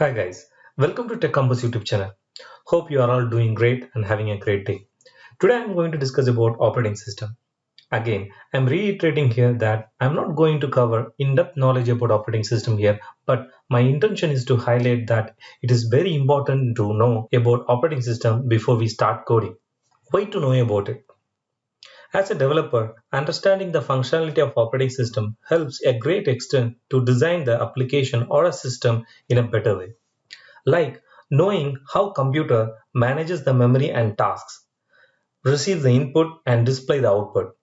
Hi guys, welcome to Tech Campus YouTube channel. Hope you are all doing great and having a great day. Today I'm going to discuss about operating system. Again, I'm reiterating here that I'm not going to cover in-depth knowledge about operating system here, but my intention is to highlight that it is very important to know about operating system before we start coding. Why to know about it? As a developer, understanding the functionality of operating system helps a great extent to design the application or a system in a better way. Like knowing how computer manages the memory and tasks, receives the input and display the output,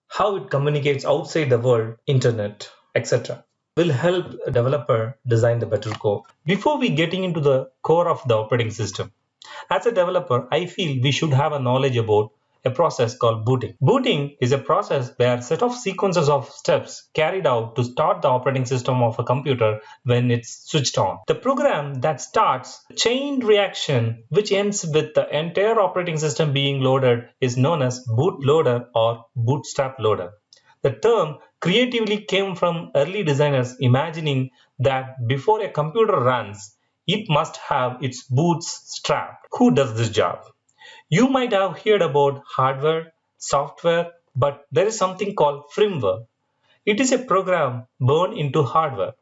how it communicates outside the world, internet, etc. will help a developer design the better code. Before we getting into the core of the operating system, as a developer, I feel we should have a knowledge about a process called booting. Booting is a process where a set of sequences of steps carried out to start the operating system of a computer when it's switched on. The program that starts a chain reaction which ends with the entire operating system being loaded is known as bootloader or bootstrap loader. The term creatively came from early designers imagining that before a computer runs, it must have its boots strapped. Who does this job? You might have heard about hardware, software, but there is something called firmware. It is a program born into hardware.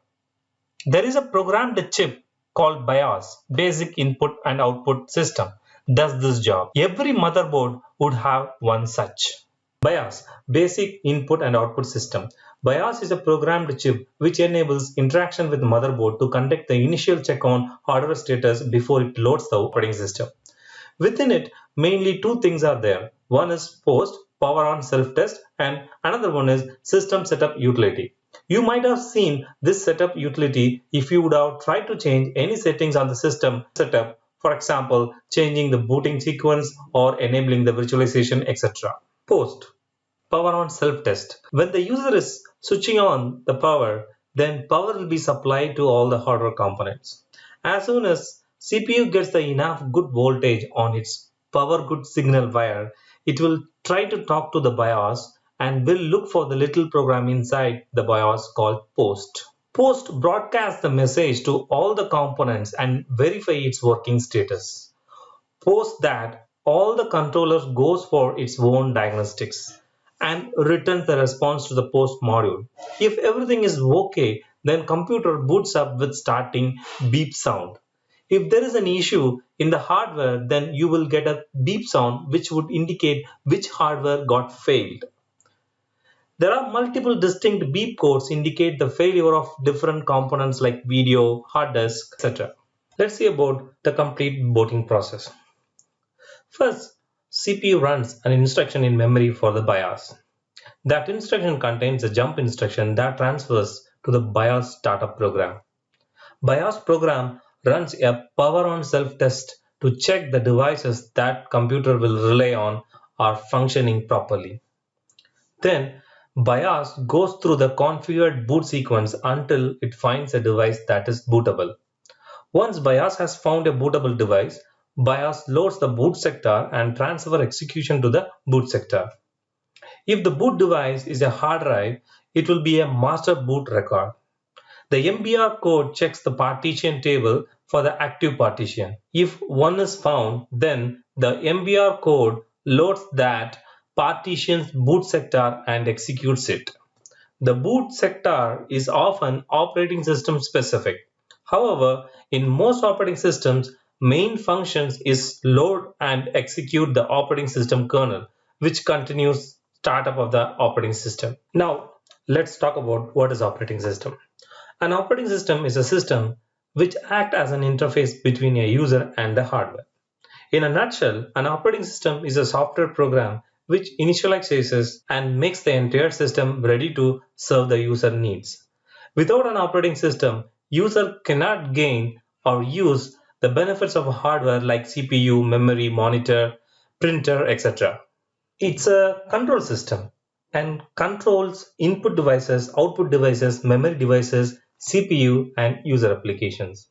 There is a programmed chip called BIOS, Basic Input and Output System, does this job. Every motherboard would have one such. BIOS, Basic Input and Output System. BIOS is a programmed chip which enables interaction with motherboard to conduct the initial check on hardware status before it loads the operating system. Within it, mainly two things are there. One is post, power on self-test, and another one is system setup utility. You might have seen this setup utility if you would have tried to change any settings on the system setup, for example, changing the booting sequence or enabling the virtualization, etc. Post, power on self-test. When the user is switching on the power, then power will be supplied to all the hardware components. As soon as CPU gets the enough good voltage on its power good signal wire, it will try to talk to the BIOS and will look for the little program inside the BIOS called post. Post broadcasts the message to all the components and verify its working status. Post that, all the controllers goes for its own diagnostics and returns the response to the post module. If everything is okay, then computer boots up with starting beep sound. If there is an issue in the hardware, then you will get a beep sound which would indicate which hardware got failed. There are multiple distinct beep codes indicate the failure of different components like video, hard disk, etc. Let's see about the complete booting process. First, CPU runs an instruction in memory for the BIOS. That instruction contains a jump instruction that transfers to the BIOS startup program. BIOS program runs a power on self-test to check the devices that computer will rely on are functioning properly. Then BIOS goes through the configured boot sequence until it finds a device that is bootable. Once BIOS has found a bootable device, BIOS loads the boot sector and transfer execution to the boot sector. If the boot device is a hard drive, it will be a master boot record. The MBR code checks the partition table for the active partition. If one is found, then the MBR code loads that partition's boot sector and executes it. The boot sector is often operating system specific. However, in most operating systems, main functions is load and execute the operating system kernel, which continues startup of the operating system. Now, let's talk about what is operating system. An operating system is a system which acts as an interface between a user and the hardware. In a nutshell, an operating system is a software program which initializes and makes the entire system ready to serve the user needs. Without an operating system, user cannot gain or use the benefits of hardware like CPU, memory, monitor, printer, etc. It's a control system and controls input devices, output devices, memory devices, CPU, and user applications.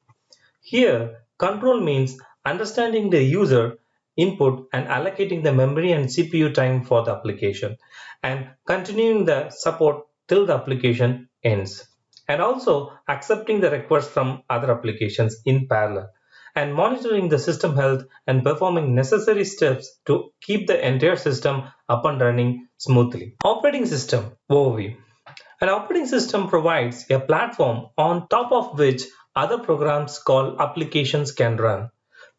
Here, control means understanding the user input and allocating the memory and CPU time for the application and continuing the support till the application ends. and also accepting the requests from other applications in parallel, and monitoring the system health and performing necessary steps to keep the entire system up and running smoothly. Operating system overview. An operating system provides a platform on top of which other programs called applications can run.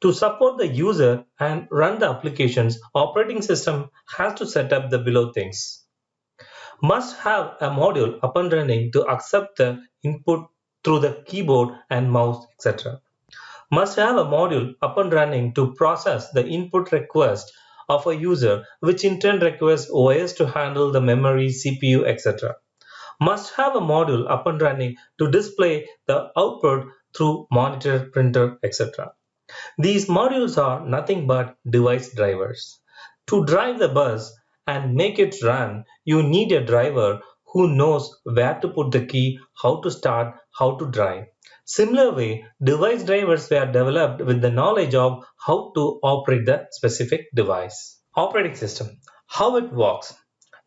To support the user and run the applications, operating system has to set up the below things. Must have a module up and running to accept the input through the keyboard and mouse, etc. Must have a module up and running to process the input request of a user, which in turn requires OS to handle the memory, CPU, etc. Must have a module up and running to display the output through monitor, printer, etc. These modules are nothing but device drivers. To drive the bus and make it run, you need a driver who knows where to put the key, how to start, how to drive. Similar way, device drivers were developed with the knowledge of how to operate the specific device. Operating system, how it works.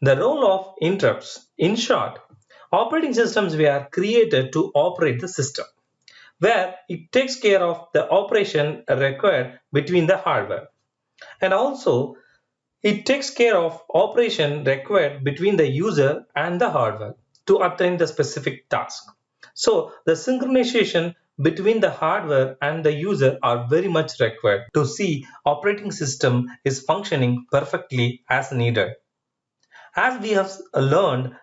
The role of interrupts. In short, operating systems were created to operate the system, where it takes care of the operation required between the hardware, and also it takes care of operation required between the user and the hardware to attain the specific task. So the synchronization between the hardware and the user are very much required to see operating system is functioning perfectly as needed. As we have learned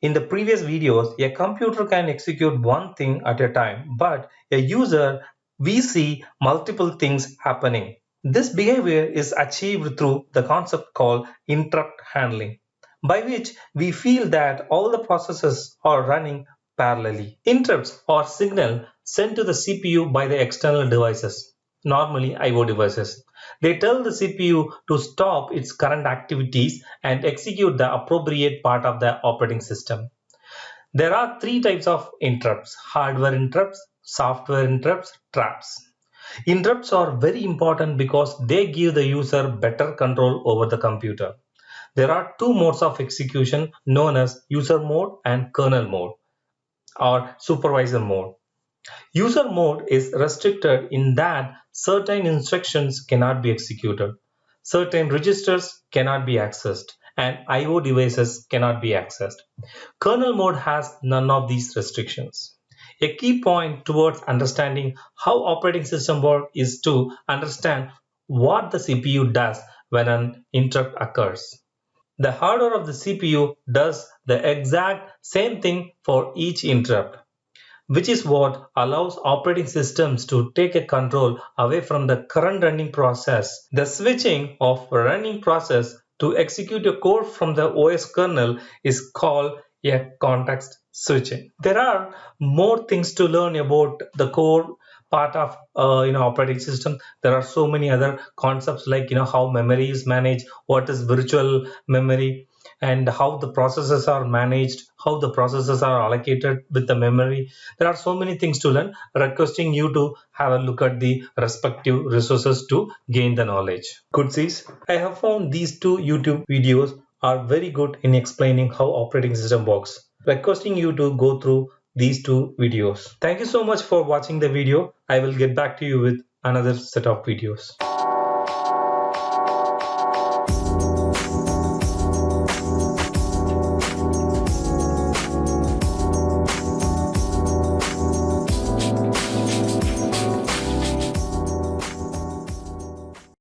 in the previous videos, a computer can execute one thing at a time, but a user, we see multiple things happening. This behavior is achieved through the concept called interrupt handling, by which we feel that all the processes are running parallelly. Interrupts are signal sent to the CPU by the external devices, normally IO devices. They tell the CPU to stop its current activities and execute the appropriate part of the operating system. There are three types of interrupts: hardware interrupts, software interrupts, traps. Interrupts are very important because they give the user better control over the computer. There are two modes of execution known as user mode and kernel mode or supervisor mode. User mode is restricted in that certain instructions cannot be executed, certain registers cannot be accessed, and IO devices cannot be accessed. Kernel mode has none of these restrictions. A key point towards understanding how operating system work is to understand what the CPU does when an interrupt occurs. The hardware of the CPU does the exact same thing for each interrupt, which is what allows operating systems to take a control away from the current running process. The switching of running process to execute a code from the OS kernel is called a context switching. There are more things to learn about the core part of operating system. There are so many other concepts like how memory is managed, what is virtual memory, and how the processes are managed, how the processes are allocated with the memory. There are so many things to learn, requesting you to have a look at the respective resources to gain the knowledge. Good sees, I have found these two YouTube videos are very good in explaining how operating system works. Requesting you to go through these two videos. Thank you so much for watching the video. I will get back to you with another set of videos.